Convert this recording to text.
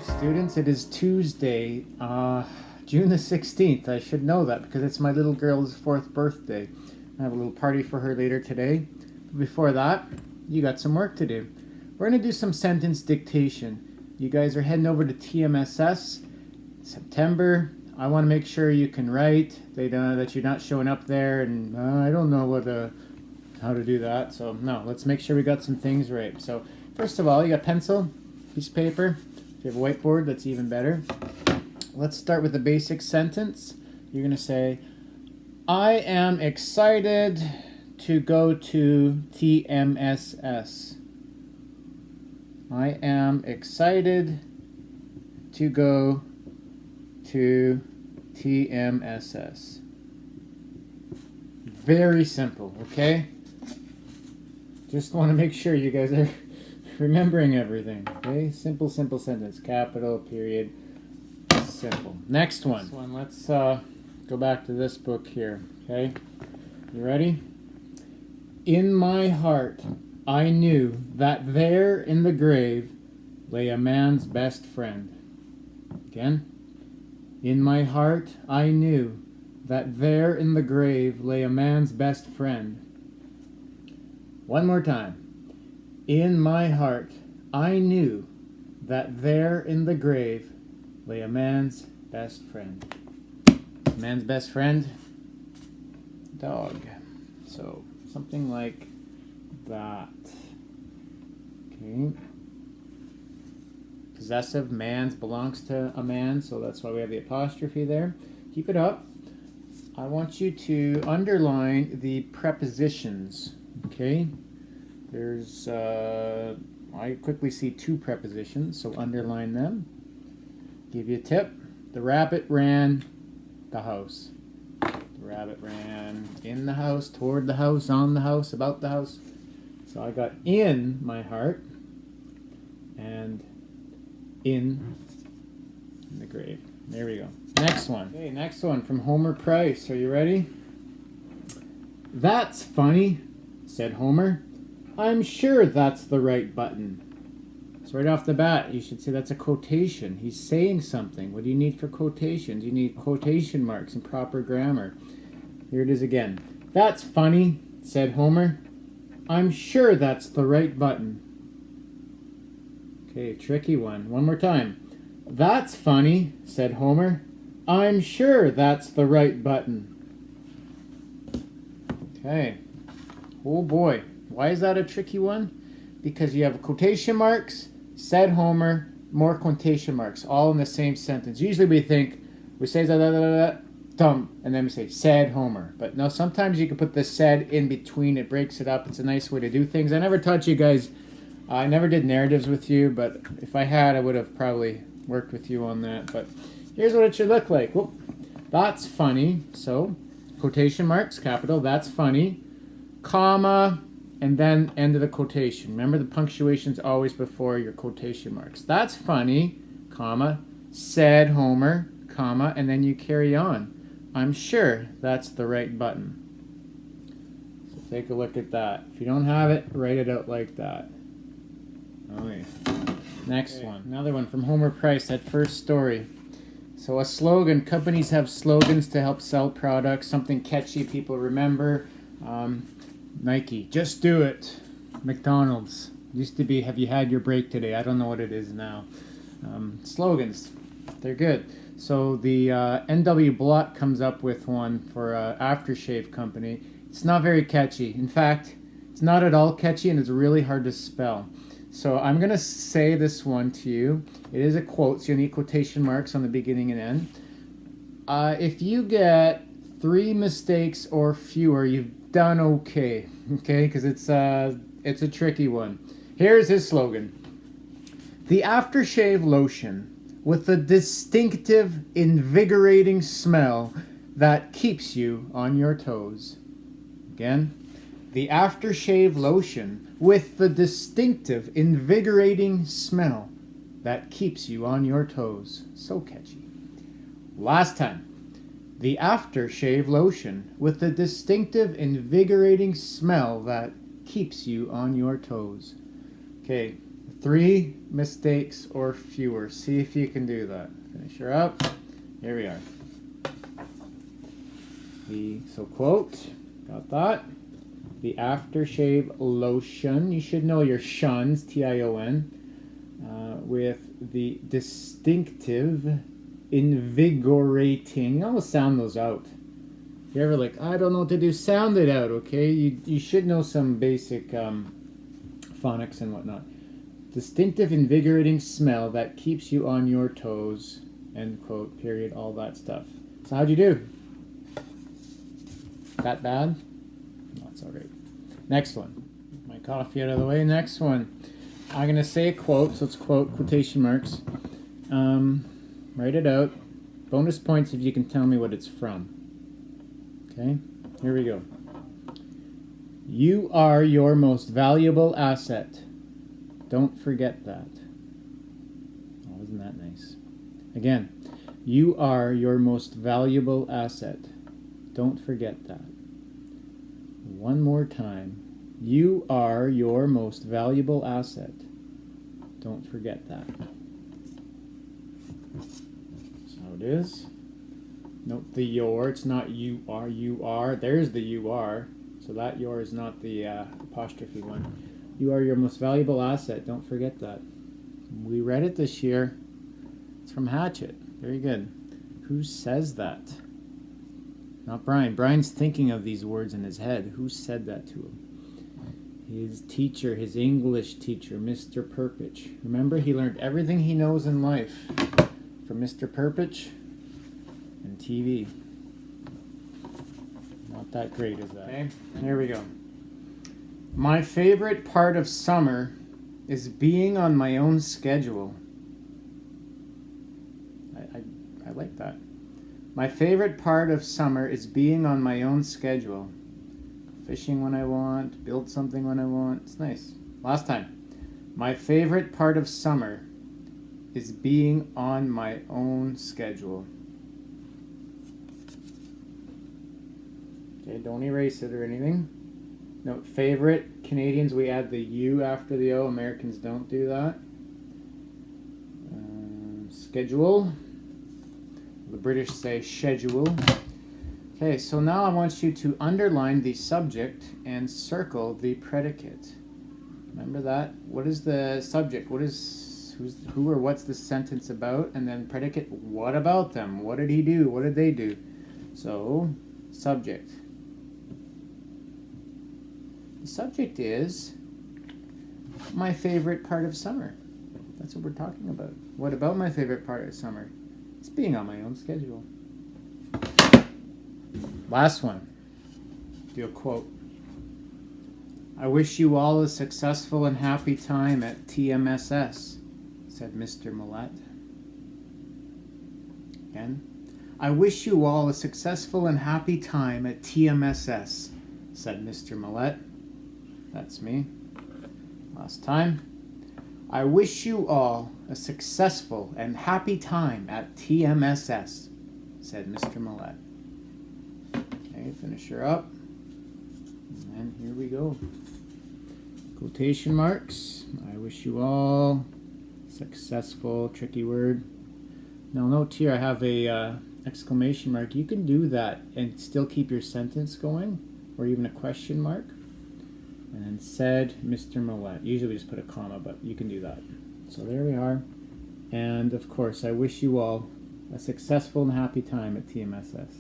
Students, it is Tuesday, June the 16th. I should know that because it's my little girl's 4th birthday. I have a little party for her later today. But before that, you got some work to do. We're going to do some sentence dictation. You guys are heading over to TMSS September. I want to make sure you can write, that you're not showing up there and I don't know how to do that. So no, let's make sure we got some things right. So first of all, you got pencil, piece of paper. If you have a whiteboard, that's even better. Let's start with the basic sentence. You're going to say, I am excited to go to TMSS. I am excited to go to TMSS. Very simple, okay? Just want to make sure you guys are remembering everything, okay? Simple sentence. Capital, period, simple. Next one. Let's go back to this book here, okay? You ready? In my heart, I knew that there in the grave lay a man's best friend. Again. In my heart, I knew that there in the grave lay a man's best friend. One more time. In my heart, I knew that there in the grave lay a man's best friend. Man's best friend? Dog. So, something like that. Okay. Possessive, man's belongs to a man, so that's why we have the apostrophe there. Keep it up. I want you to underline the prepositions. Okay? There's, I quickly see 2 prepositions, so underline them. Give you a tip. The rabbit ran the house. The rabbit ran in the house, toward the house, on the house, about the house. So I got in my heart and in the grave. There we go. Next one. Okay, next one from Homer Price. Are you ready? That's funny, said Homer. I'm sure that's the right button. So right off the bat, you should say that's a quotation. He's saying something. What do you need for quotations? You need quotation marks and proper grammar. Here it is again. That's funny, said Homer. I'm sure that's the right button. Okay, tricky one. One more time. That's funny, said Homer. I'm sure that's the right button. Okay. Oh boy. Why is that a tricky one? Because you have quotation marks, said Homer, more quotation marks, all in the same sentence. Usually we say da da da da dum, and then we say said Homer. But no, sometimes you can put the said in between. It breaks it up. It's a nice way to do things. I never taught you guys, I never did narratives with you, but if I had, I would have probably worked with you on that. But here's what it should look like. Whoop. That's funny. So, quotation marks, capital, that's funny, comma, and then end of the quotation. Remember, the punctuation's always before your quotation marks. That's funny, comma, said Homer, comma, and then you carry on. I'm sure that's the right button. So take a look at that. If you don't have it, write it out like that. Oh yeah. Next one. Another one from Homer Price, that first story. So a slogan. Companies have slogans to help sell products. Something catchy people remember. Nike, just do it. McDonald's, used to be, have you had your break today? I don't know what it is now. Slogans, they're good. So the NW Blot comes up with one for aftershave company. It's not very catchy. In fact, it's not at all catchy, and it's really hard to spell. So I'm going to say this one to you. It is a quote, so you need quotation marks on the beginning and end. If you get 3 mistakes or fewer, you've done okay, because it's a tricky one. Here's his slogan. The aftershave lotion with the distinctive, invigorating smell that keeps you on your toes. Again, the aftershave lotion with the distinctive, invigorating smell that keeps you on your toes. So catchy. Last time. The aftershave lotion with the distinctive, invigorating smell that keeps you on your toes. Okay, 3 mistakes or fewer. See if you can do that. Finish her up. Here we are. So quote, got that? The aftershave lotion. You should know your shuns, T-I-O-N, with the distinctive, invigorating. Almost sound those out. If you're ever like, I don't know what to do, sound it out, okay? You should know some basic phonics and whatnot. Distinctive, invigorating smell that keeps you on your toes, end quote, period, all that stuff. So how'd you do? That bad? That's all right. Next one. My coffee out of the way. Next one. I'm going to say a quote, so it's quote, quotation marks. Write it out. Bonus points if you can tell me what it's from. Okay, here we go. You are your most valuable asset. Don't forget that. Oh, isn't that nice? Again, you are your most valuable asset. Don't forget that. One more time. You are your most valuable asset. Don't forget that. That's how it is. Note the your. It's not you are, you are. There's the you are. So that your is not the apostrophe one. You are your most valuable asset. Don't forget that. We read it this year. It's from Hatchet. Very good. Who says that? Not Brian. Brian's thinking of these words in his head. Who said that to him? His teacher, his English teacher, Mr. Perpich. Remember, he learned everything he knows in life from Mr. Perpich and TV. Not that great, is that? Okay, here we go. My favorite part of summer is being on my own schedule. I like that. My favorite part of summer is being on my own schedule. Fishing when I want, build something when I want. It's nice. Last time. My favorite part of summer is being on my own schedule. Okay, don't erase it or anything. Note, favorite. Canadians, we add the U after the O. Americans don't do that. Schedule. The British say schedule. Okay, so now I want you to underline the subject and circle the predicate. Remember that? What is the subject? What is, who or what's the sentence about? And then predicate, what about them? What did he do? What did they do? So, subject. The subject is my favorite part of summer. That's what we're talking about. What about my favorite part of summer? It's being on my own schedule. Last one. Do a quote. I wish you all a successful and happy time at TMSS, said Mr. Millette. Again. I wish you all a successful and happy time at TMSS, said Mr. Millette. That's me. Last time. I wish you all a successful and happy time at TMSS, said Mr. Millette. Okay, finish her up. And here we go. Quotation marks. I wish you all successful, tricky word. Now note here I have a exclamation mark. You can do that and still keep your sentence going, or even a question mark. And then said Mr. Millette. Usually we just put a comma, but you can do that. So there we are. And of course, I wish you all a successful and happy time at TMSS.